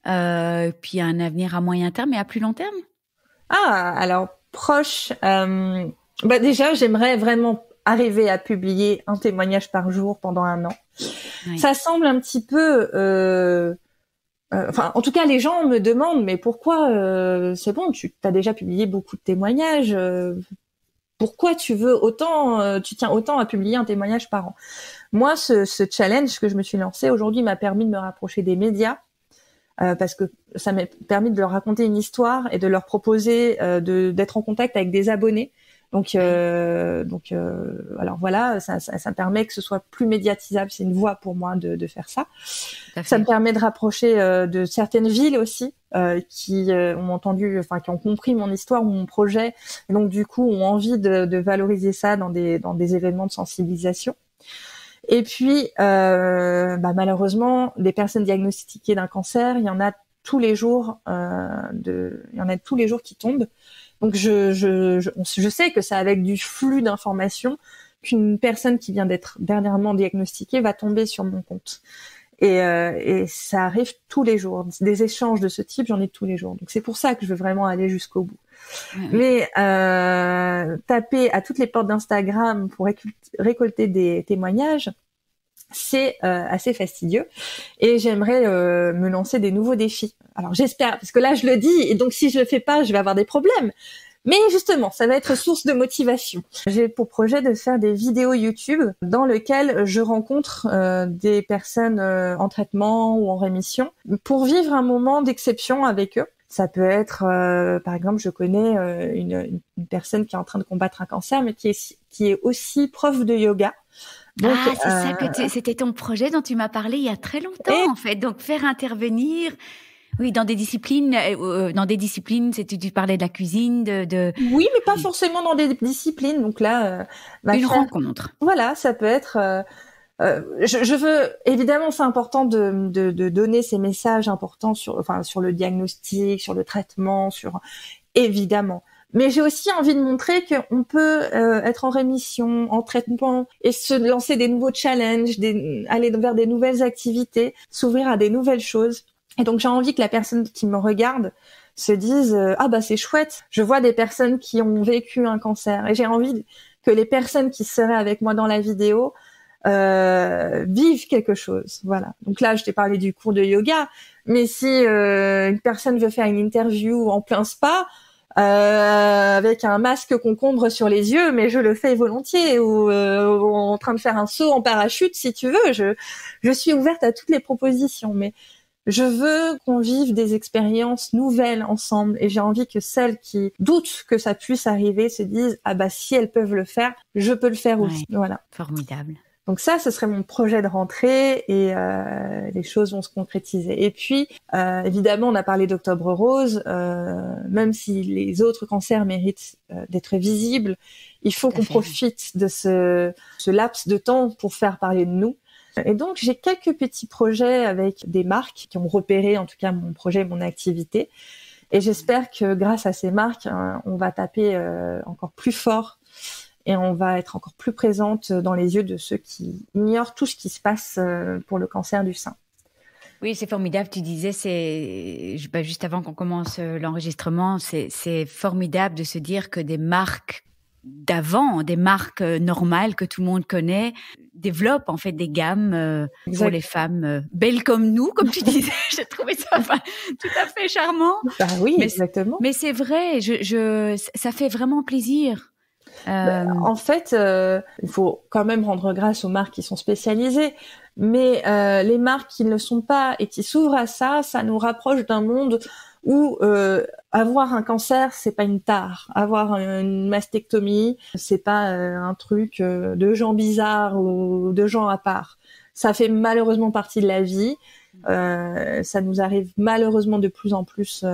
puis un avenir à moyen terme et à plus long terme. Alors proche. Déjà, j'aimerais vraiment arriver à publier un témoignage par jour pendant 1 an. Oui. Ça semble un petit peu... en tout cas, les gens me demandent, mais pourquoi c'est bon, tu as déjà publié beaucoup de témoignages, pourquoi tu tiens autant à publier un témoignage par an? Moi, ce challenge que je me suis lancé aujourd'hui m'a permis de me rapprocher des médias, parce que ça m'a permis de leur raconter une histoire et de leur proposer d'être en contact avec des abonnés. Donc, alors voilà, ça permet que ce soit plus médiatisable. C'est une voie pour moi de faire ça. Ça me permet de rapprocher de certaines villes aussi qui ont entendu, qui ont compris mon histoire ou mon projet, et donc du coup ont envie de valoriser ça dans des événements de sensibilisation. Et puis, malheureusement, des personnes diagnostiquées d'un cancer, il y en a tous les jours, qui tombent. Donc je sais que c'est avec du flux d'informations qu'une personne qui vient d'être dernièrement diagnostiquée va tomber sur mon compte. Et ça arrive tous les jours. Des échanges de ce type, j'en ai tous les jours. Donc c'est pour ça que je veux vraiment aller jusqu'au bout. Mais taper à toutes les portes d'Instagram pour récolter des témoignages, c'est assez fastidieux. Et j'aimerais me lancer des nouveaux défis. Alors j'espère, parce que là je le dis, et donc si je le fais pas, je vais avoir des problèmes. Mais justement, ça va être source de motivation. J'ai pour projet de faire des vidéos YouTube dans lesquelles je rencontre des personnes en traitement ou en rémission pour vivre un moment d'exception avec eux. Ça peut être, par exemple, je connais une personne qui est en train de combattre un cancer, mais qui est aussi prof de yoga. Donc, c'est ça que c'était ton projet dont tu m'as parlé il y a très longtemps, en fait. Donc, faire intervenir... Oui, dans des disciplines, tu parlais de la cuisine, Oui, mais pas forcément dans des disciplines. Donc là, une rencontre. Voilà, ça peut être. Je veux évidemment, c'est important de donner ces messages importants sur le diagnostic, sur le traitement, évidemment. Mais j'ai aussi envie de montrer qu'on peut être en rémission, en traitement, et se lancer des nouveaux challenges, aller vers des nouvelles activités, s'ouvrir à des nouvelles choses. Et donc j'ai envie que la personne qui me regarde se dise ah bah c'est chouette, je vois des personnes qui ont vécu un cancer, et j'ai envie que les personnes qui seraient avec moi dans la vidéo vivent quelque chose. Voilà. Donc là je t'ai parlé du cours de yoga, mais si une personne veut faire une interview en plein spa avec un masque concombre sur les yeux, mais je le fais volontiers, ou en train de faire un saut en parachute si tu veux, je suis ouverte à toutes les propositions, mais je veux qu'on vive des expériences nouvelles ensemble, et j'ai envie que celles qui doutent que ça puisse arriver se disent ah bah si elles peuvent le faire, je peux le faire aussi. Voilà. Formidable. Donc ça, ce serait mon projet de rentrée, et les choses vont se concrétiser. Et puis, évidemment, on a parlé d'Octobre Rose, même si les autres cancers méritent d'être visibles, il faut qu'on profite de ce laps de temps pour faire parler de nous. Et donc, j'ai quelques petits projets avec des marques qui ont repéré, en tout cas, mon projet, mon activité. Et j'espère que grâce à ces marques, on va taper encore plus fort, et on va être encore plus présente dans les yeux de ceux qui ignorent tout ce qui se passe pour le cancer du sein. Oui, c'est formidable. Tu disais, juste avant qu'on commence l'enregistrement, c'est formidable de se dire que des marques d'avant, des marques normales que tout le monde connaît, développent en fait des gammes pour les femmes belles comme nous, comme tu disais. J'ai trouvé ça tout à fait charmant. Bah oui, exactement. Mais c'est vrai, ça fait vraiment plaisir. En fait, il faut quand même rendre grâce aux marques qui sont spécialisées, mais les marques qui ne le sont pas et qui s'ouvrent à ça, ça nous rapproche d'un monde où avoir un cancer, c'est pas une tare. Avoir une mastectomie, c'est pas un truc de gens bizarres ou de gens à part. Ça fait malheureusement partie de la vie. Ça nous arrive malheureusement de plus en plus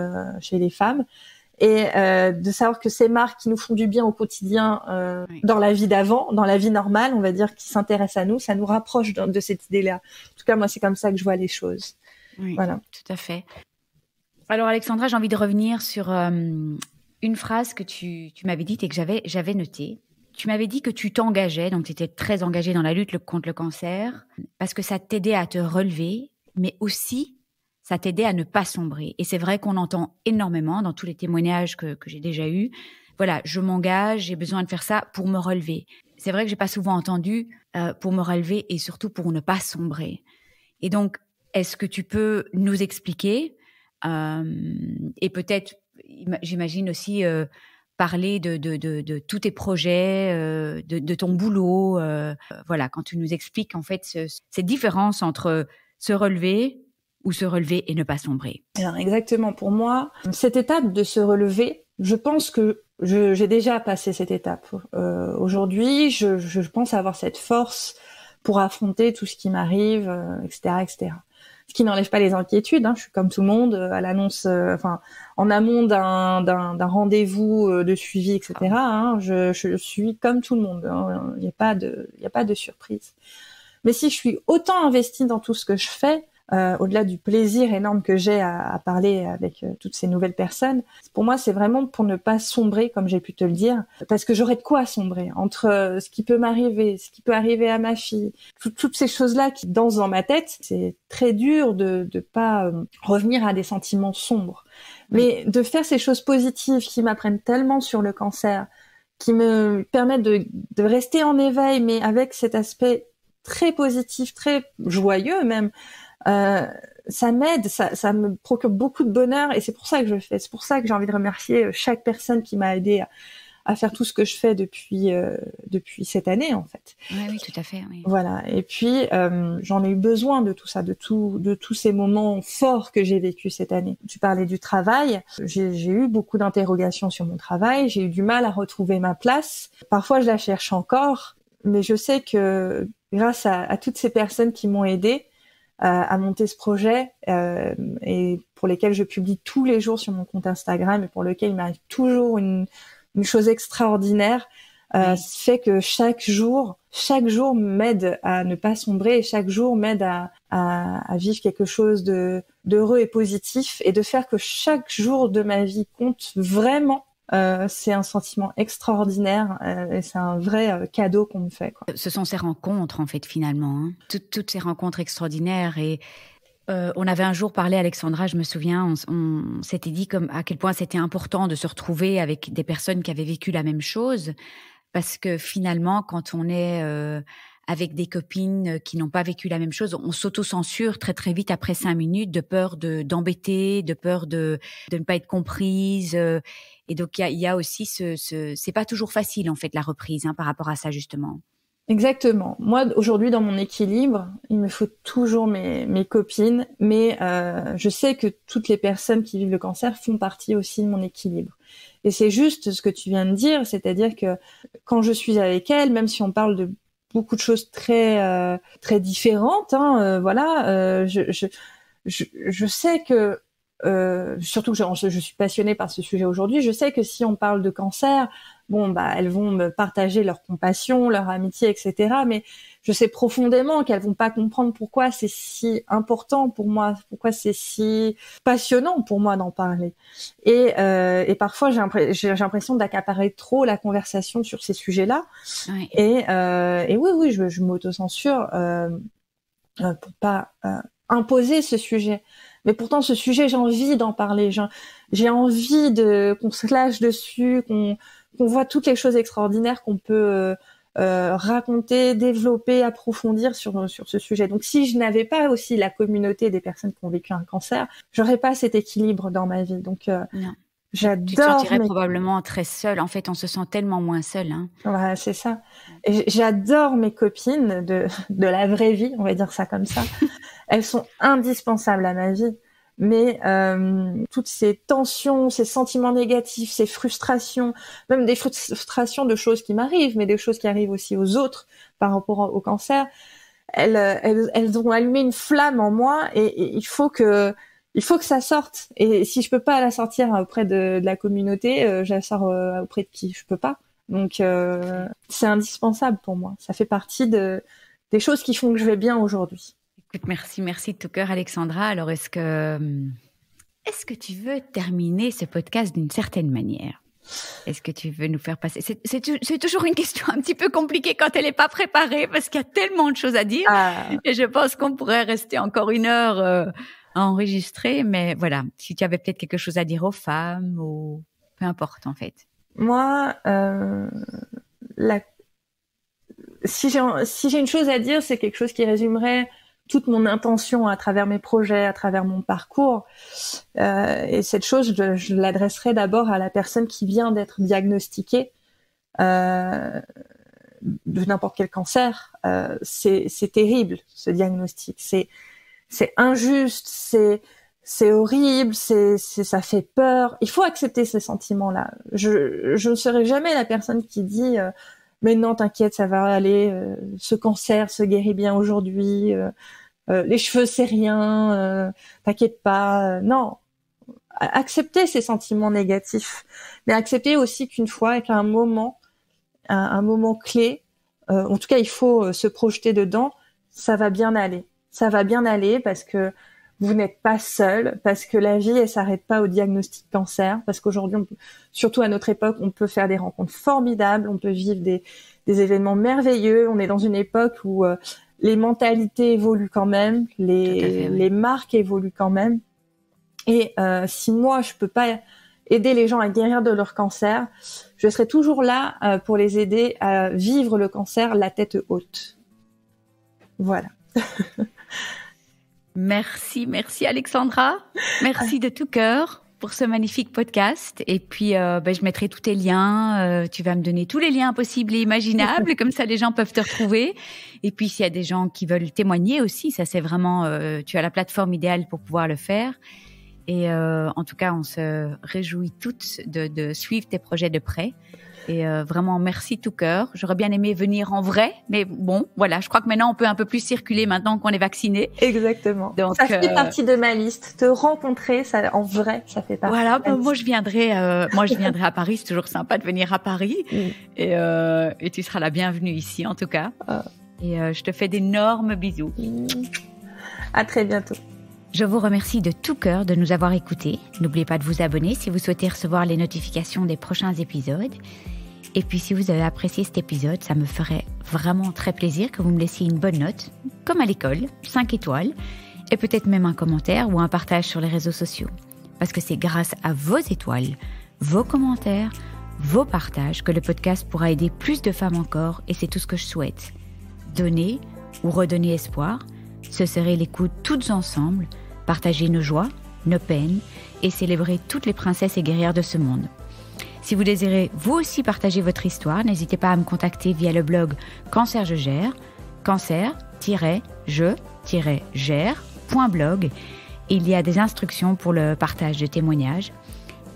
chez les femmes. Et de savoir que ces marques qui nous font du bien au quotidien, dans la vie d'avant, dans la vie normale, on va dire, qui s'intéressent à nous, ça nous rapproche de cette idée-là. En tout cas, moi, c'est comme ça que je vois les choses. Oui, voilà. Tout à fait. Alors, Alexandra, j'ai envie de revenir sur une phrase que tu m'avais dite et que j'avais notée. Tu m'avais dit que tu t'engageais, donc tu étais très engagée dans la lutte contre le cancer, parce que ça t'aidait à te relever, mais aussi ça t'aidait à ne pas sombrer. Et c'est vrai qu'on entend énormément dans tous les témoignages que j'ai déjà eus. Voilà, je m'engage, j'ai besoin de faire ça pour me relever. C'est vrai que j'ai pas souvent entendu pour me relever et surtout pour ne pas sombrer. Et donc, est-ce que tu peux nous expliquer et peut-être, j'imagine aussi parler de tous tes projets, de ton boulot. Voilà, quand tu nous expliques en fait cette différence entre se relever ou se relever et ne pas sombrer. Alors exactement, pour moi, cette étape de se relever, je pense que j'ai déjà passé cette étape. Aujourd'hui, je pense avoir cette force pour affronter tout ce qui m'arrive, etc., etc. Ce qui n'enlève pas les inquiétudes. Je suis comme tout le monde à l'annonce, en amont d'un rendez-vous de suivi, etc. Je suis comme tout le monde. Il n'y a pas de surprise. Mais si je suis autant investie dans tout ce que je fais, au-delà du plaisir énorme que j'ai à parler avec toutes ces nouvelles personnes, pour moi, c'est vraiment pour ne pas sombrer, comme j'ai pu te le dire, parce que j'aurais de quoi sombrer entre ce qui peut m'arriver, ce qui peut arriver à ma fille, toutes ces choses-là qui dansent dans ma tête. C'est très dur de pas revenir à des sentiments sombres, mais de faire ces choses positives qui m'apprennent tellement sur le cancer, qui me permettent de rester en éveil, mais avec cet aspect très positif, très joyeux même. Ça m'aide, ça me procure beaucoup de bonheur et c'est pour ça que je le fais. C'est pour ça que j'ai envie de remercier chaque personne qui m'a aidé à faire tout ce que je fais depuis cette année en fait. Oui, tout à fait. Oui. Voilà. Et puis j'en ai eu besoin de tout ça, de tous ces moments forts que j'ai vécus cette année. Tu parlais du travail. J'ai eu beaucoup d'interrogations sur mon travail. J'ai eu du mal à retrouver ma place. Parfois, je la cherche encore, mais je sais que grâce à toutes ces personnes qui m'ont aidée à monter ce projet et pour lesquels je publie tous les jours sur mon compte Instagram et pour lequel il m'arrive toujours une chose extraordinaire, fait que chaque jour m'aide à ne pas sombrer et chaque jour m'aide à vivre quelque chose d'heureux et positif et de faire que chaque jour de ma vie compte vraiment. C'est un sentiment extraordinaire et c'est un vrai cadeau qu'on me fait, quoi. Ce sont ces rencontres en fait finalement, hein. Toutes ces rencontres extraordinaires et on avait un jour parlé, Alexandra, je me souviens, on s'était dit comme à quel point c'était important de se retrouver avec des personnes qui avaient vécu la même chose parce que finalement quand on est avec des copines qui n'ont pas vécu la même chose, on s'auto-censure très très vite après 5 minutes de peur d'embêter, de peur de ne pas être comprise. Et donc il y a aussi c'est pas toujours facile en fait la reprise par rapport à ça justement. Exactement. Moi aujourd'hui dans mon équilibre, il me faut toujours mes copines, mais je sais que toutes les personnes qui vivent le cancer font partie aussi de mon équilibre. Et c'est juste ce que tu viens de dire, c'est-à-dire que quand je suis avec elles, même si on parle de beaucoup de choses très très différentes, voilà, je sais que surtout que je suis passionnée par ce sujet aujourd'hui, je sais que si on parle de cancer, bon bah elles vont me partager leur compassion, leur amitié, etc. Mais je sais profondément qu'elles vont pas comprendre pourquoi c'est si important pour moi, pourquoi c'est si passionnant pour moi d'en parler. Et parfois j'ai l'impression d'accaparer trop la conversation sur ces sujets-là. Oui. Et oui, je m'auto-censure pour pas imposer ce sujet. Mais pourtant, ce sujet, j'ai envie d'en parler. J'ai envie qu'on se lâche dessus, qu'on voit toutes les choses extraordinaires qu'on peut raconter, développer, approfondir sur ce sujet. Donc, si je n'avais pas aussi la communauté des personnes qui ont vécu un cancer, j'aurais pas cet équilibre dans ma vie. Donc, non. J'adore. Tu te sentirais probablement très seule. En fait, on se sent tellement moins seule. Hein. Ouais, c'est ça. Et j'adore mes copines de la vraie vie, on va dire ça comme ça. Elles sont indispensables à ma vie. Mais toutes ces tensions, ces sentiments négatifs, ces frustrations, même des frustrations de choses qui m'arrivent, mais des choses qui arrivent aussi aux autres par rapport au cancer, elles ont allumé une flamme en moi et il faut que ça sorte. Et si je peux pas la sortir auprès de la communauté, je la sors auprès de qui? Je peux pas. Donc c'est indispensable pour moi. Ça fait partie des choses qui font que je vais bien aujourd'hui. Écoute, merci de tout cœur, Alexandra. Alors, est-ce que tu veux terminer ce podcast d'une certaine manière? Est-ce que tu veux nous faire passer? C'est toujours une question un petit peu compliquée quand elle n'est pas préparée parce qu'il y a tellement de choses à dire. Et je pense qu'on pourrait rester encore 1 heure à enregistrer. Mais voilà, si tu avais peut-être quelque chose à dire aux femmes ou peu importe en fait. Moi, si j'ai une chose à dire, c'est quelque chose qui résumerait toute mon intention à travers mes projets, à travers mon parcours. Et cette chose, je l'adresserai d'abord à la personne qui vient d'être diagnostiquée de n'importe quel cancer. C'est terrible, ce diagnostic. C'est injuste, c'est horrible, ça fait peur. Il faut accepter ces sentiments-là. Je ne serai jamais la personne qui dit mais non, t'inquiète, ça va aller. Ce cancer se guérit bien aujourd'hui. Les cheveux, c'est rien. T'inquiète pas. Non, accepter ces sentiments négatifs, mais accepter aussi qu'une fois, qu'à un moment clé, en tout cas, il faut se projeter dedans. Ça va bien aller. ça va bien aller parce que vous n'êtes pas seul, parce que la vie, elle s'arrête pas au diagnostic cancer, parce qu'aujourd'hui, surtout à notre époque, on peut faire des rencontres formidables, on peut vivre des événements merveilleux. On est dans une époque où les mentalités évoluent quand même, les marques évoluent quand même. Et si moi, je peux pas aider les gens à guérir de leur cancer, je serai toujours là pour les aider à vivre le cancer la tête haute. Voilà. Merci Alexandra. Merci de tout cœur pour ce magnifique podcast. Et puis, je mettrai tous tes liens. Tu vas me donner tous les liens possibles et imaginables. Comme ça, les gens peuvent te retrouver. Et puis, s'il y a des gens qui veulent témoigner aussi, ça c'est vraiment, tu as la plateforme idéale pour pouvoir le faire. Et en tout cas, on se réjouit toutes de suivre tes projets de près. Et vraiment, merci tout cœur. J'aurais bien aimé venir en vrai, mais bon, voilà. Je crois que maintenant, on peut un peu plus circuler maintenant qu'on est vacciné. Exactement. Donc, ça fait partie de ma liste. Te rencontrer, ça, en vrai, ça fait partie. Voilà. Moi, je viendrai à Paris. C'est toujours sympa de venir à Paris. Et tu seras la bienvenue ici, en tout cas. Et je te fais d'énormes bisous. À très bientôt. Je vous remercie de tout cœur de nous avoir écoutés. N'oubliez pas de vous abonner si vous souhaitez recevoir les notifications des prochains épisodes. Et puis, si vous avez apprécié cet épisode, ça me ferait vraiment très plaisir que vous me laissiez une bonne note, comme à l'école, 5 étoiles, et peut-être même un commentaire ou un partage sur les réseaux sociaux. Parce que c'est grâce à vos étoiles, vos commentaires, vos partages que le podcast pourra aider plus de femmes encore, et c'est tout ce que je souhaite. Donner ou redonner espoir, se serrer les coudes toutes ensemble, partager nos joies, nos peines, et célébrer toutes les princesses et guerrières de ce monde. Si vous désirez vous aussi partager votre histoire, n'hésitez pas à me contacter via le blog Cancer je gère, cancer-je-gère.blog. Il y a des instructions pour le partage de témoignages.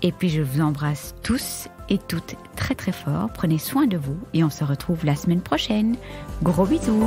Et puis je vous embrasse tous et toutes très très fort. Prenez soin de vous et on se retrouve la semaine prochaine. Gros bisous.